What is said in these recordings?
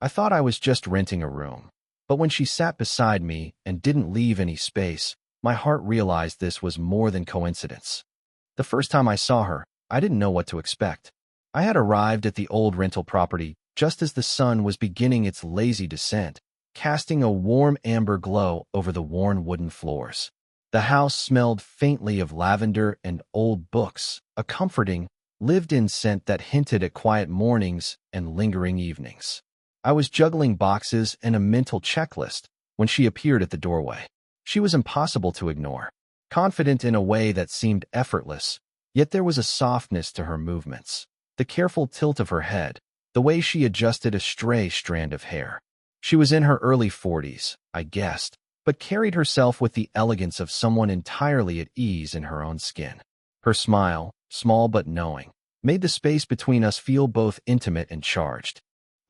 I thought I was just renting a room. But when she sat beside me and didn't leave any space, my heart realized this was more than coincidence. The first time I saw her, I didn't know what to expect. I had arrived at the old rental property just as the sun was beginning its lazy descent, casting a warm amber glow over the worn wooden floors. The house smelled faintly of lavender and old books, a comforting, lived-in scent that hinted at quiet mornings and lingering evenings. I was juggling boxes and a mental checklist when she appeared at the doorway. She was impossible to ignore, confident in a way that seemed effortless, yet there was a softness to her movements, the careful tilt of her head, the way she adjusted a stray strand of hair. She was in her early 40s, I guessed, but carried herself with the elegance of someone entirely at ease in her own skin. Her smile, small but knowing, made the space between us feel both intimate and charged.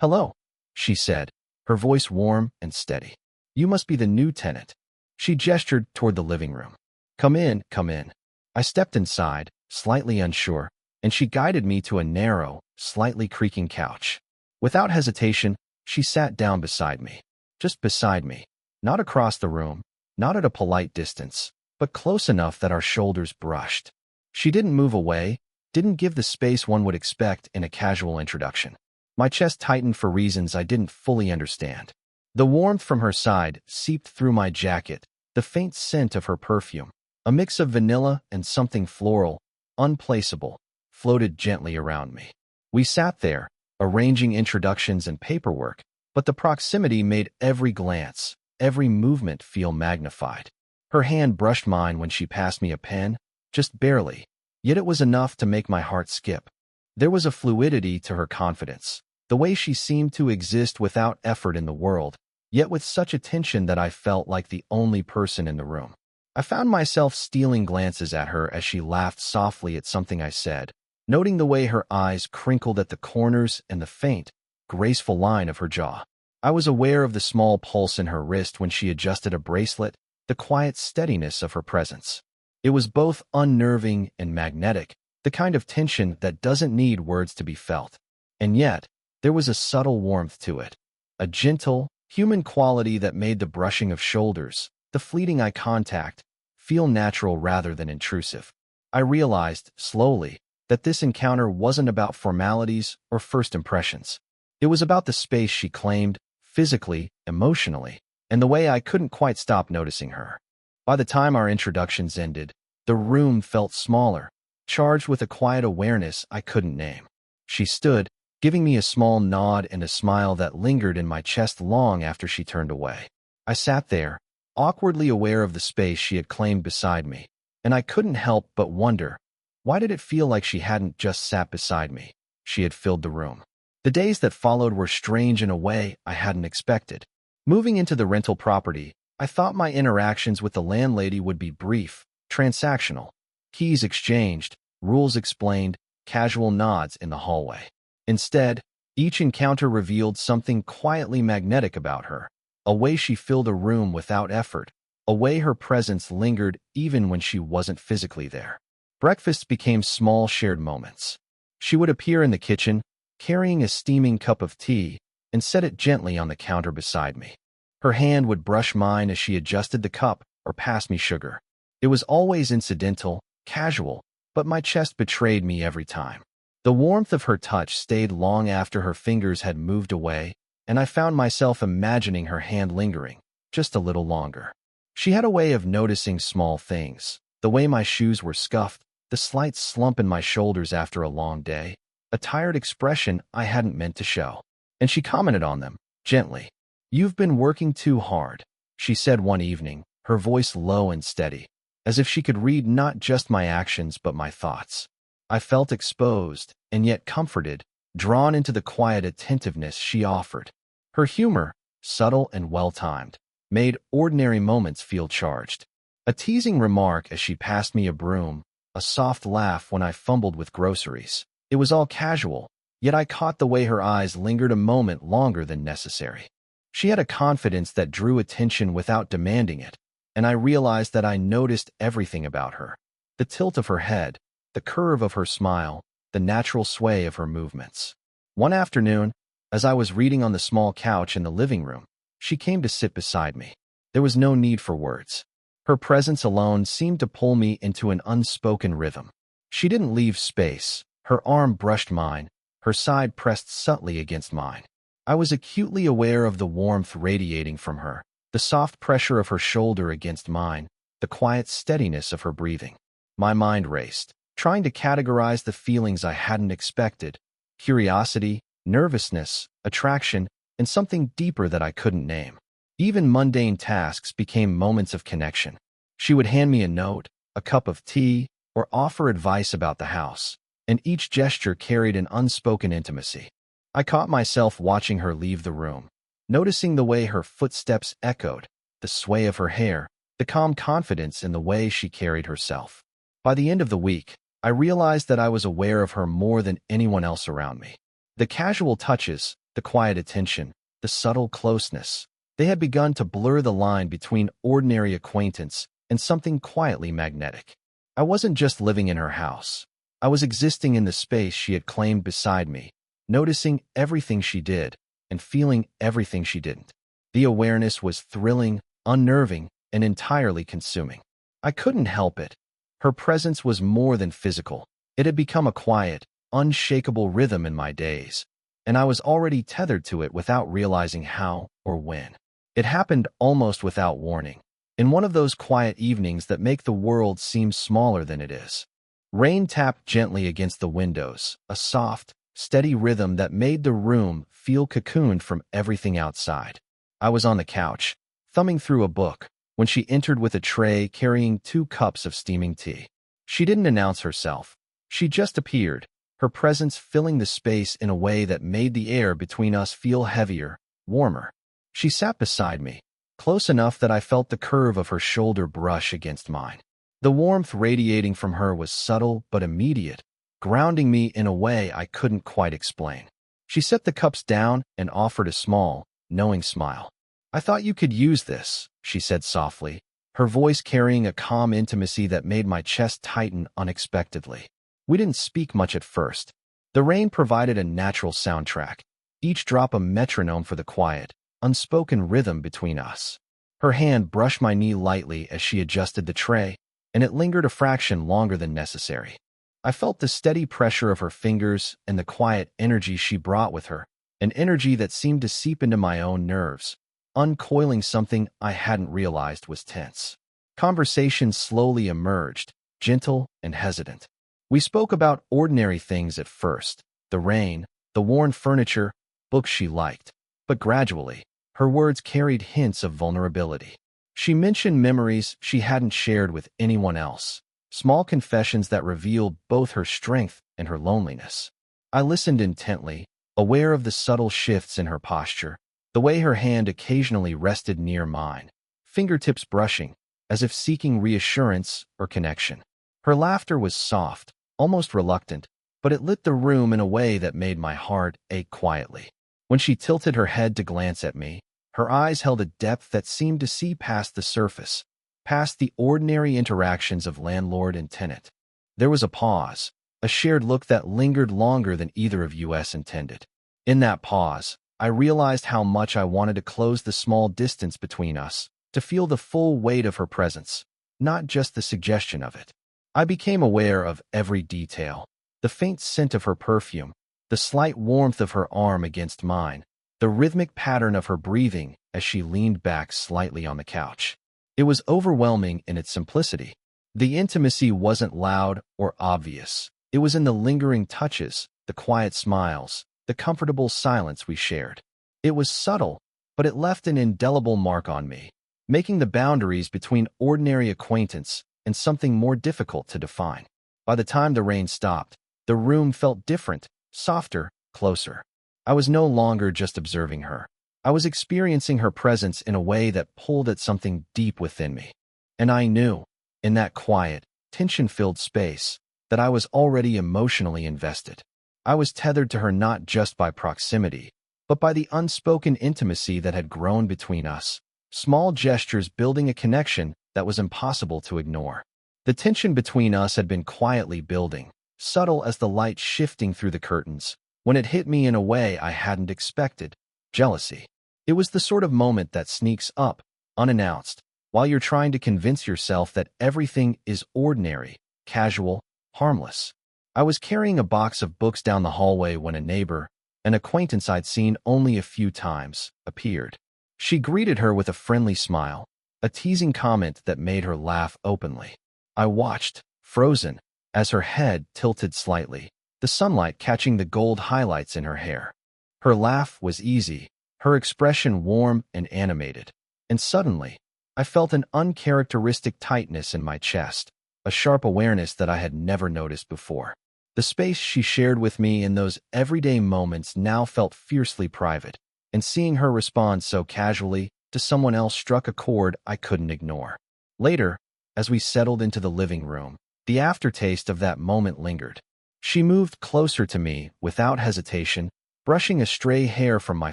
"Hello," she said, her voice warm and steady. "You must be the new tenant." She gestured toward the living room. Come in, come in." I stepped inside, slightly unsure, and she guided me to a narrow, slightly creaking couch. Without hesitation, she sat down beside me. Just beside me. Not across the room, not at a polite distance, but close enough that our shoulders brushed. She didn't move away, didn't give the space one would expect in a casual introduction. My chest tightened for reasons I didn't fully understand. The warmth from her side seeped through my jacket, the faint scent of her perfume, a mix of vanilla and something floral, unplaceable, floated gently around me. We sat there, arranging introductions and paperwork, but the proximity made every glance, every movement feel magnified. Her hand brushed mine when she passed me a pen, just barely, yet it was enough to make my heart skip. There was a fluidity to her confidence, the way she seemed to exist without effort in the world, yet with such attention that I felt like the only person in the room. I found myself stealing glances at her as she laughed softly at something I said, noting the way her eyes crinkled at the corners and the faint, graceful line of her jaw. I was aware of the small pulse in her wrist when she adjusted a bracelet, the quiet steadiness of her presence. It was both unnerving and magnetic, the kind of tension that doesn't need words to be felt. And yet, there was a subtle warmth to it, a gentle, human quality that made the brushing of shoulders, the fleeting eye contact, feel natural rather than intrusive. I realized, slowly, that this encounter wasn't about formalities or first impressions. It was about the space she claimed, physically, emotionally, and the way I couldn't quite stop noticing her. By the time our introductions ended, the room felt smaller, charged with a quiet awareness I couldn't name. She stood, giving me a small nod and a smile that lingered in my chest long after she turned away. I sat there, awkwardly aware of the space she had claimed beside me, and I couldn't help but wonder, why did it feel like she hadn't just sat beside me? She had filled the room. The days that followed were strange in a way I hadn't expected. Moving into the rental property, I thought my interactions with the landlady would be brief, transactional. Keys exchanged, rules explained, casual nods in the hallway. Instead, each encounter revealed something quietly magnetic about her, a way she filled a room without effort, a way her presence lingered even when she wasn't physically there. Breakfasts became small shared moments. She would appear in the kitchen, carrying a steaming cup of tea, and set it gently on the counter beside me. Her hand would brush mine as she adjusted the cup or passed me sugar. It was always incidental, casual, but my chest betrayed me every time. The warmth of her touch stayed long after her fingers had moved away, and I found myself imagining her hand lingering, just a little longer. She had a way of noticing small things, the way my shoes were scuffed, the slight slump in my shoulders after a long day, a tired expression I hadn't meant to show. And she commented on them, gently. "You've been working too hard," she said one evening, her voice low and steady, as if she could read not just my actions but my thoughts. I felt exposed, and yet comforted, drawn into the quiet attentiveness she offered. Her humor, subtle and well-timed, made ordinary moments feel charged. A teasing remark as she passed me a broom, a soft laugh when I fumbled with groceries. It was all casual, yet I caught the way her eyes lingered a moment longer than necessary. She had a confidence that drew attention without demanding it, and I realized that I noticed everything about her. The tilt of her head, the curve of her smile, the natural sway of her movements. One afternoon, As I was reading on the small couch in the living room, she came to sit beside me. There was no need for words. Her presence alone seemed to pull me into an unspoken rhythm. She didn't leave space. Her arm brushed mine, her side pressed subtly against mine. I was acutely aware of the warmth radiating from her, the soft pressure of her shoulder against mine, the quiet steadiness of her breathing. My mind raced, trying to categorize the feelings I hadn't expected: curiosity, nervousness, attraction, and something deeper that I couldn't name. Even mundane tasks became moments of connection. She would hand me a note, a cup of tea, or offer advice about the house, and each gesture carried an unspoken intimacy. I caught myself watching her leave the room, noticing the way her footsteps echoed, the sway of her hair, the calm confidence in the way she carried herself. By the end of the week, I realized that I was aware of her more than anyone else around me. The casual touches, the quiet attention, the subtle closeness, they had begun to blur the line between ordinary acquaintance and something quietly magnetic. I wasn't just living in her house. I was existing in the space she had claimed beside me, noticing everything she did and feeling everything she didn't. The awareness was thrilling, unnerving, and entirely consuming. I couldn't help it. Her presence was more than physical. It had become a quiet, unshakable rhythm in my days, and I was already tethered to it without realizing how or when. It happened almost without warning, in one of those quiet evenings that make the world seem smaller than it is. Rain tapped gently against the windows, a soft, steady rhythm that made the room feel cocooned from everything outside. I was on the couch, thumbing through a book, when she entered with a tray carrying 2 cups of steaming tea. She didn't announce herself. She just appeared, her presence filling the space in a way that made the air between us feel heavier, warmer. She sat beside me, close enough that I felt the curve of her shoulder brush against mine. The warmth radiating from her was subtle but immediate, grounding me in a way I couldn't quite explain. She set the cups down and offered a small, knowing smile. "I thought you could use this," she said softly, her voice carrying a calm intimacy that made my chest tighten unexpectedly. We didn't speak much at first. The rain provided a natural soundtrack, each drop a metronome for the quiet, unspoken rhythm between us. Her hand brushed my knee lightly as she adjusted the tray, and it lingered a fraction longer than necessary. I felt the steady pressure of her fingers and the quiet energy she brought with her, an energy that seemed to seep into my own nerves, uncoiling something I hadn't realized was tense. Conversation slowly emerged, gentle and hesitant. We spoke about ordinary things at first: the rain, the worn furniture, books she liked. But gradually, her words carried hints of vulnerability. She mentioned memories she hadn't shared with anyone else, small confessions that revealed both her strength and her loneliness. I listened intently, aware of the subtle shifts in her posture, the way her hand occasionally rested near mine, fingertips brushing, as if seeking reassurance or connection. Her laughter was soft, almost reluctant, but it lit the room in a way that made my heart ache quietly. When she tilted her head to glance at me, her eyes held a depth that seemed to see past the surface, past the ordinary interactions of landlord and tenant. There was a pause, a shared look that lingered longer than either of us intended. In that pause, I realized how much I wanted to close the small distance between us, to feel the full weight of her presence, not just the suggestion of it. I became aware of every detail: the faint scent of her perfume, the slight warmth of her arm against mine, the rhythmic pattern of her breathing as she leaned back slightly on the couch. It was overwhelming in its simplicity. The intimacy wasn't loud or obvious. It was in the lingering touches, the quiet smiles, the comfortable silence we shared. It was subtle, but it left an indelible mark on me, making the boundaries between ordinary acquaintance and something more difficult to define. By the time the rain stopped, the room felt different, softer, closer. I was no longer just observing her. I was experiencing her presence in a way that pulled at something deep within me. And I knew, in that quiet, tension-filled space, that I was already emotionally invested. I was tethered to her not just by proximity, but by the unspoken intimacy that had grown between us, small gestures building a connection that was impossible to ignore. The tension between us had been quietly building, subtle as the light shifting through the curtains, when it hit me in a way I hadn't expected: jealousy. It was the sort of moment that sneaks up, unannounced, while you're trying to convince yourself that everything is ordinary, casual, harmless. I was carrying a box of books down the hallway when a neighbor, an acquaintance I'd seen only a few times, appeared. She greeted her with a friendly smile, a teasing comment that made her laugh openly. I watched, frozen, as her head tilted slightly, the sunlight catching the gold highlights in her hair. Her laugh was easy, her expression warm and animated, and suddenly, I felt an uncharacteristic tightness in my chest, a sharp awareness that I had never noticed before. The space she shared with me in those everyday moments now felt fiercely private, and seeing her respond so casually to someone else struck a chord I couldn't ignore. Later, as we settled into the living room, the aftertaste of that moment lingered. She moved closer to me without hesitation, brushing a stray hair from my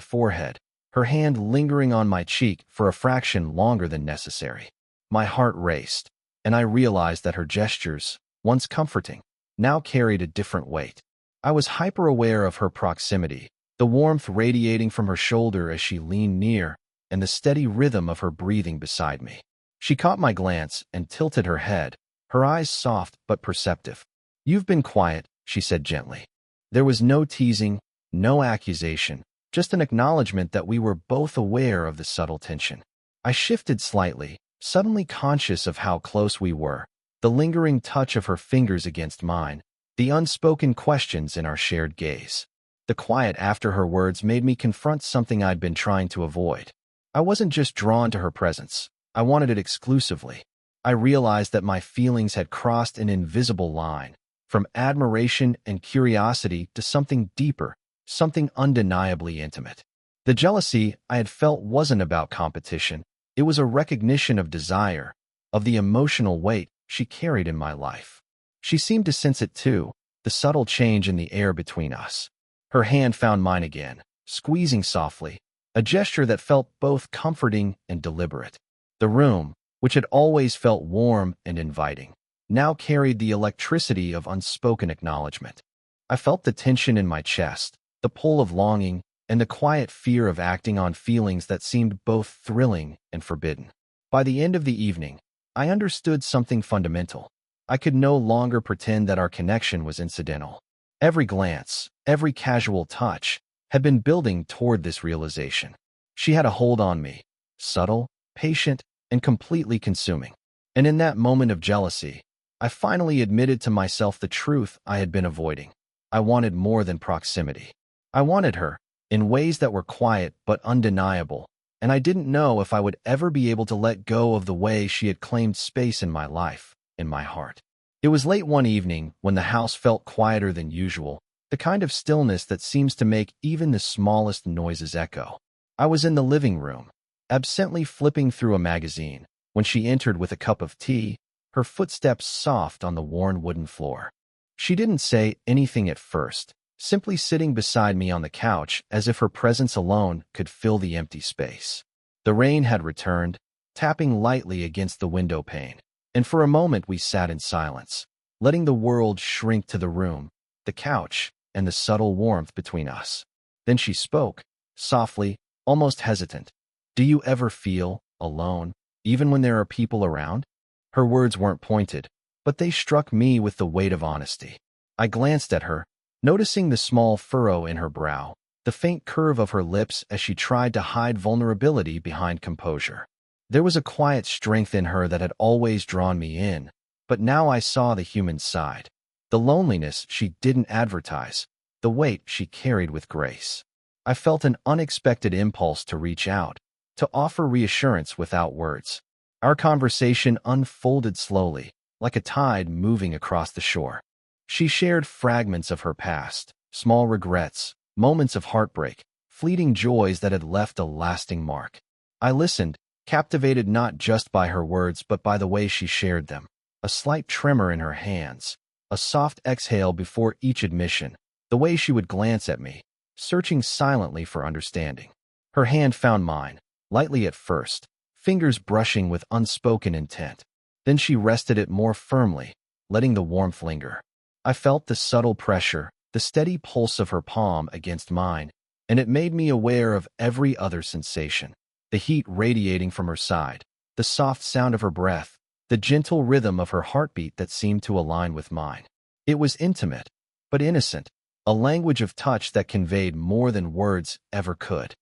forehead, her hand lingering on my cheek for a fraction longer than necessary. My heart raced, and I realized that her gestures, once comforting, now carried a different weight. I was hyper-aware of her proximity, the warmth radiating from her shoulder as she leaned near, and the steady rhythm of her breathing beside me. She caught my glance and tilted her head, her eyes soft but perceptive. "You've been quiet," she said gently. There was no teasing, no accusation, just an acknowledgement that we were both aware of the subtle tension. I shifted slightly, suddenly conscious of how close we were, the lingering touch of her fingers against mine, the unspoken questions in our shared gaze. The quiet after her words made me confront something I'd been trying to avoid. I wasn't just drawn to her presence, I wanted it exclusively. I realized that my feelings had crossed an invisible line, from admiration and curiosity to something deeper, something undeniably intimate. The jealousy I had felt wasn't about competition, it was a recognition of desire, of the emotional weight she carried in my life. She seemed to sense it too, the subtle change in the air between us. Her hand found mine again, squeezing softly, a gesture that felt both comforting and deliberate. The room, which had always felt warm and inviting, now carried the electricity of unspoken acknowledgement. I felt the tension in my chest, the pull of longing, and the quiet fear of acting on feelings that seemed both thrilling and forbidden. By the end of the evening, I understood something fundamental. I could no longer pretend that our connection was incidental. Every glance, every casual touch, had been building toward this realization. She had a hold on me, subtle, patient, and completely consuming. And in that moment of jealousy, I finally admitted to myself the truth I had been avoiding. I wanted more than proximity. I wanted her, in ways that were quiet but undeniable, and I didn't know if I would ever be able to let go of the way she had claimed space in my life, in my heart. It was late one evening when the house felt quieter than usual, the kind of stillness that seems to make even the smallest noises echo. I was in the living room, absently flipping through a magazine, when she entered with a cup of tea, her footsteps soft on the worn wooden floor. She didn't say anything at first, simply sitting beside me on the couch as if her presence alone could fill the empty space. The rain had returned, tapping lightly against the window pane, and for a moment we sat in silence, letting the world shrink to the room, the couch, and the subtle warmth between us. Then she spoke, softly, almost hesitant. "Do you ever feel alone, even when there are people around?" Her words weren't pointed, but they struck me with the weight of honesty. I glanced at her, noticing the small furrow in her brow, the faint curve of her lips as she tried to hide vulnerability behind composure. There was a quiet strength in her that had always drawn me in, but now I saw the human side. The loneliness she didn't advertise, the weight she carried with grace. I felt an unexpected impulse to reach out, to offer reassurance without words. Our conversation unfolded slowly, like a tide moving across the shore. She shared fragments of her past, small regrets, moments of heartbreak, fleeting joys that had left a lasting mark. I listened, captivated not just by her words but by the way she shared them. A slight tremor in her hands, a soft exhale before each admission, the way she would glance at me, searching silently for understanding. Her hand found mine, lightly at first, fingers brushing with unspoken intent. Then she rested it more firmly, letting the warmth linger. I felt the subtle pressure, the steady pulse of her palm against mine, and it made me aware of every other sensation. The heat radiating from her side, the soft sound of her breath, the gentle rhythm of her heartbeat that seemed to align with mine. It was intimate, but innocent, a language of touch that conveyed more than words ever could.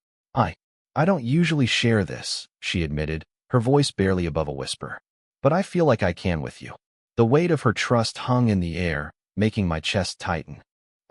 I don't usually share this, she admitted, her voice barely above a whisper. But I feel like I can with you. The weight of her trust hung in the air, making my chest tighten.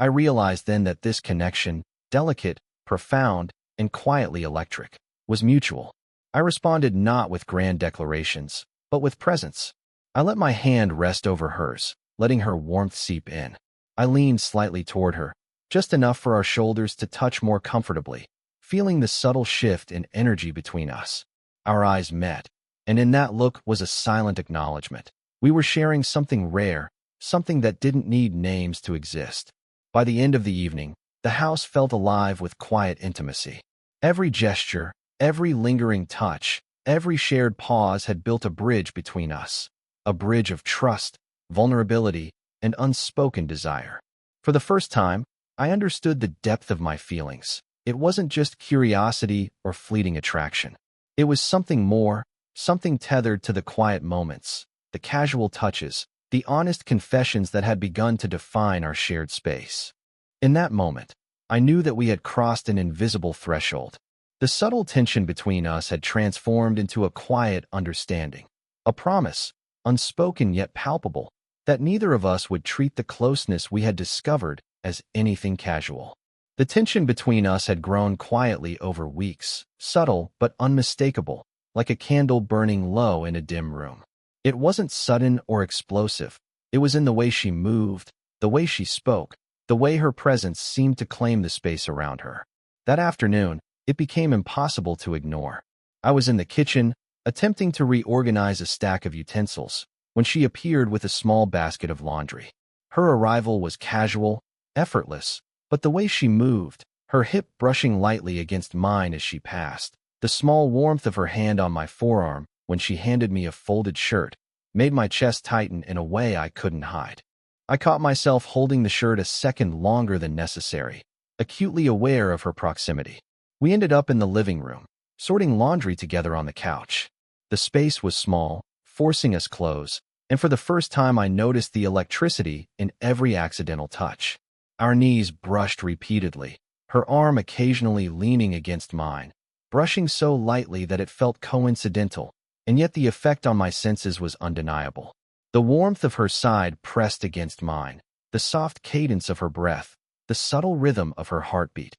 I realized then that this connection, delicate, profound, and quietly electric, was mutual. I responded not with grand declarations, but with presence. I let my hand rest over hers, letting her warmth seep in. I leaned slightly toward her, just enough for our shoulders to touch more comfortably, feeling the subtle shift in energy between us. Our eyes met, and in that look was a silent acknowledgement. We were sharing something rare, something that didn't need names to exist. By the end of the evening, the house felt alive with quiet intimacy. Every gesture, every lingering touch, every shared pause had built a bridge between us, a bridge of trust, vulnerability, and unspoken desire. For the first time, I understood the depth of my feelings. It wasn't just curiosity or fleeting attraction. It was something more, something tethered to the quiet moments, the casual touches, the honest confessions that had begun to define our shared space. In that moment, I knew that we had crossed an invisible threshold. The subtle tension between us had transformed into a quiet understanding, a promise, unspoken yet palpable, that neither of us would treat the closeness we had discovered as anything casual. The tension between us had grown quietly over weeks, subtle but unmistakable, like a candle burning low in a dim room. It wasn't sudden or explosive. It was in the way she moved, the way she spoke, the way her presence seemed to claim the space around her. That afternoon, it became impossible to ignore. I was in the kitchen, attempting to reorganize a stack of utensils, when she appeared with a small basket of laundry. Her arrival was casual, effortless, but the way she moved, her hip brushing lightly against mine as she passed, the small warmth of her hand on my forearm when she handed me a folded shirt, made my chest tighten in a way I couldn't hide. I caught myself holding the shirt a second longer than necessary, acutely aware of her proximity. We ended up in the living room, sorting laundry together on the couch. The space was small, forcing us close, and for the first time I noticed the electricity in every accidental touch. Our knees brushed repeatedly, her arm occasionally leaning against mine, brushing so lightly that it felt coincidental, and yet the effect on my senses was undeniable. The warmth of her side pressed against mine, the soft cadence of her breath, the subtle rhythm of her heartbeat.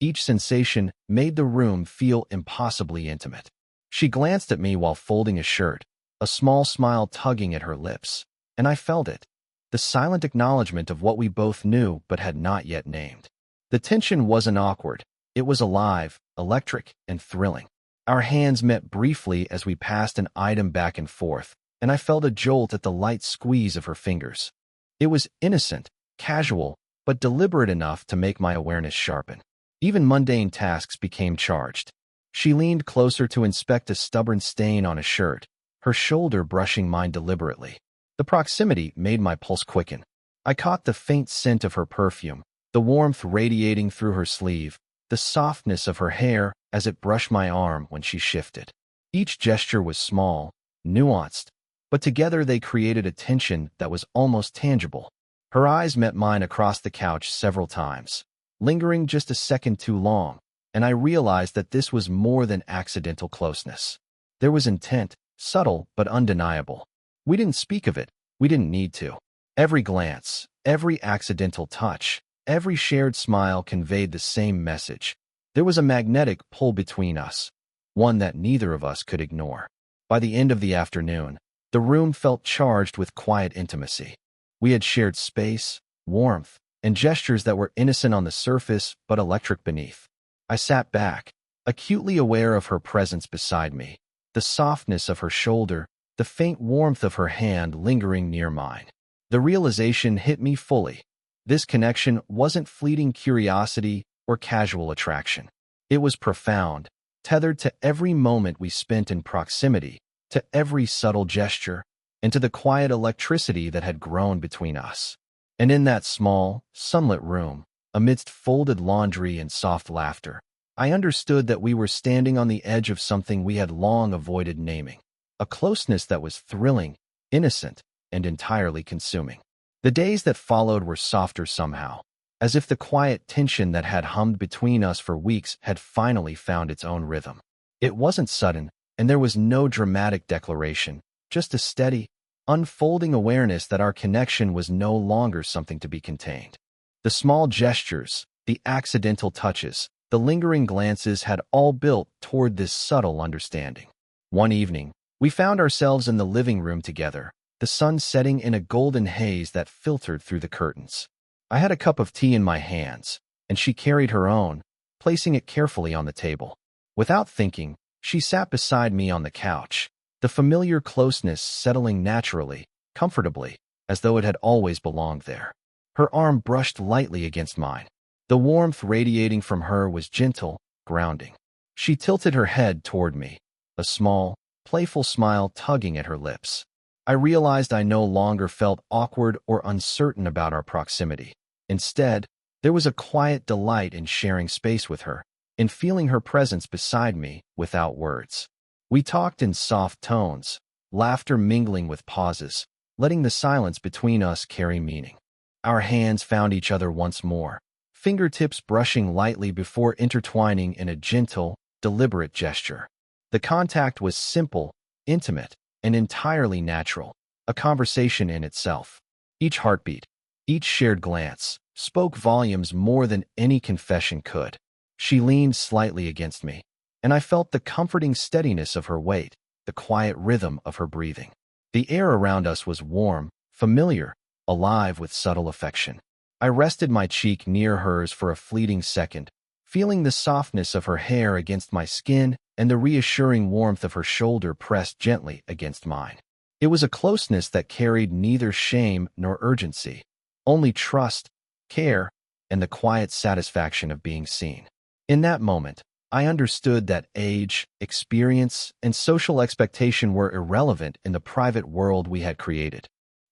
Each sensation made the room feel impossibly intimate. She glanced at me while folding a shirt, a small smile tugging at her lips, and I felt it, the silent acknowledgement of what we both knew but had not yet named. The tension wasn't awkward. It was alive, electric, and thrilling. Our hands met briefly as we passed an item back and forth, and I felt a jolt at the light squeeze of her fingers. It was innocent, casual, but deliberate enough to make my awareness sharpen. Even mundane tasks became charged. She leaned closer to inspect a stubborn stain on a shirt, her shoulder brushing mine deliberately. The proximity made my pulse quicken. I caught the faint scent of her perfume, the warmth radiating through her sleeve, the softness of her hair as it brushed my arm when she shifted. Each gesture was small, nuanced, but together they created a tension that was almost tangible. Her eyes met mine across the couch several times, lingering just a second too long, and I realized that this was more than accidental closeness. There was intent, subtle but undeniable. We didn't speak of it, we didn't need to. Every glance, every accidental touch, every shared smile conveyed the same message. There was a magnetic pull between us, one that neither of us could ignore. By the end of the afternoon, the room felt charged with quiet intimacy. We had shared space, warmth, and gestures that were innocent on the surface but electric beneath. I sat back, acutely aware of her presence beside me, the softness of her shoulder, the faint warmth of her hand lingering near mine. The realization hit me fully. This connection wasn't fleeting curiosity or casual attraction. It was profound, tethered to every moment we spent in proximity, to every subtle gesture, and to the quiet electricity that had grown between us. And in that small, sunlit room, amidst folded laundry and soft laughter, I understood that we were standing on the edge of something we had long avoided naming, a closeness that was thrilling, innocent, and entirely consuming. The days that followed were softer somehow, as if the quiet tension that had hummed between us for weeks had finally found its own rhythm. It wasn't sudden, and there was no dramatic declaration, just a steady, unfolding awareness that our connection was no longer something to be contained. The small gestures, the accidental touches, the lingering glances had all built toward this subtle understanding. One evening, we found ourselves in the living room together, the sun setting in a golden haze that filtered through the curtains. I had a cup of tea in my hands, and she carried her own, placing it carefully on the table. Without thinking, she sat beside me on the couch, the familiar closeness settling naturally, comfortably, as though it had always belonged there. Her arm brushed lightly against mine. The warmth radiating from her was gentle, grounding. She tilted her head toward me, a small, playful smile tugging at her lips. I realized I no longer felt awkward or uncertain about our proximity. Instead, there was a quiet delight in sharing space with her, in feeling her presence beside me without words. We talked in soft tones, laughter mingling with pauses, letting the silence between us carry meaning. Our hands found each other once more, fingertips brushing lightly before intertwining in a gentle, deliberate gesture. The contact was simple, intimate, and entirely natural, a conversation in itself. Each heartbeat, each shared glance, spoke volumes more than any confession could. She leaned slightly against me, and I felt the comforting steadiness of her weight, the quiet rhythm of her breathing. The air around us was warm, familiar, alive with subtle affection. I rested my cheek near hers for a fleeting second, feeling the softness of her hair against my skin and the reassuring warmth of her shoulder pressed gently against mine. It was a closeness that carried neither shame nor urgency, only trust, care, and the quiet satisfaction of being seen. In that moment, I understood that age, experience, and social expectation were irrelevant in the private world we had created.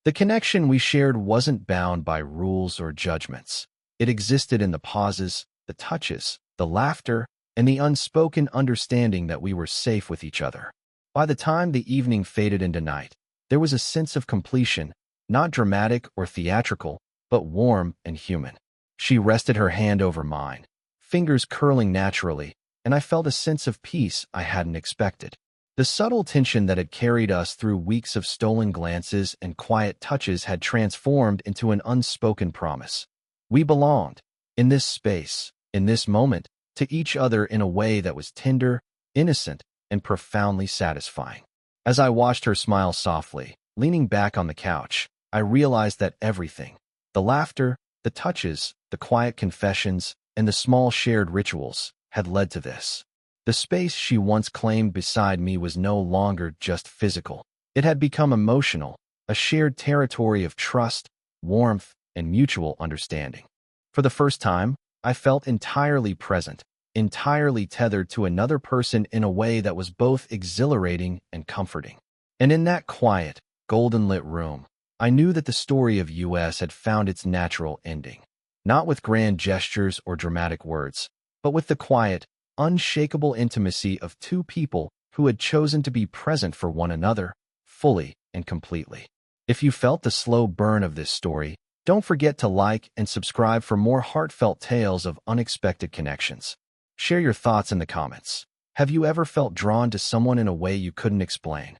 The connection we shared wasn't bound by rules or judgments. It existed in the pauses, the touches, the laughter, and the unspoken understanding that we were safe with each other. By the time the evening faded into night, there was a sense of completion, not dramatic or theatrical, but warm and human. She rested her hand over mine, fingers curling naturally, and I felt a sense of peace I hadn't expected. The subtle tension that had carried us through weeks of stolen glances and quiet touches had transformed into an unspoken promise. We belonged, in this space, in this moment, to each other in a way that was tender, innocent, and profoundly satisfying. As I watched her smile softly, leaning back on the couch, I realized that everything, the laughter, the touches, the quiet confessions, and the small shared rituals, had led to this. The space she once claimed beside me was no longer just physical. It had become emotional, a shared territory of trust, warmth, and mutual understanding. For the first time, I felt entirely present, entirely tethered to another person in a way that was both exhilarating and comforting. And in that quiet, golden-lit room, I knew that the story of US had found its natural ending. Not with grand gestures or dramatic words, but with the quiet, unshakable intimacy of two people who had chosen to be present for one another, fully and completely. If you felt the slow burn of this story, don't forget to like and subscribe for more heartfelt tales of unexpected connections. Share your thoughts in the comments. Have you ever felt drawn to someone in a way you couldn't explain?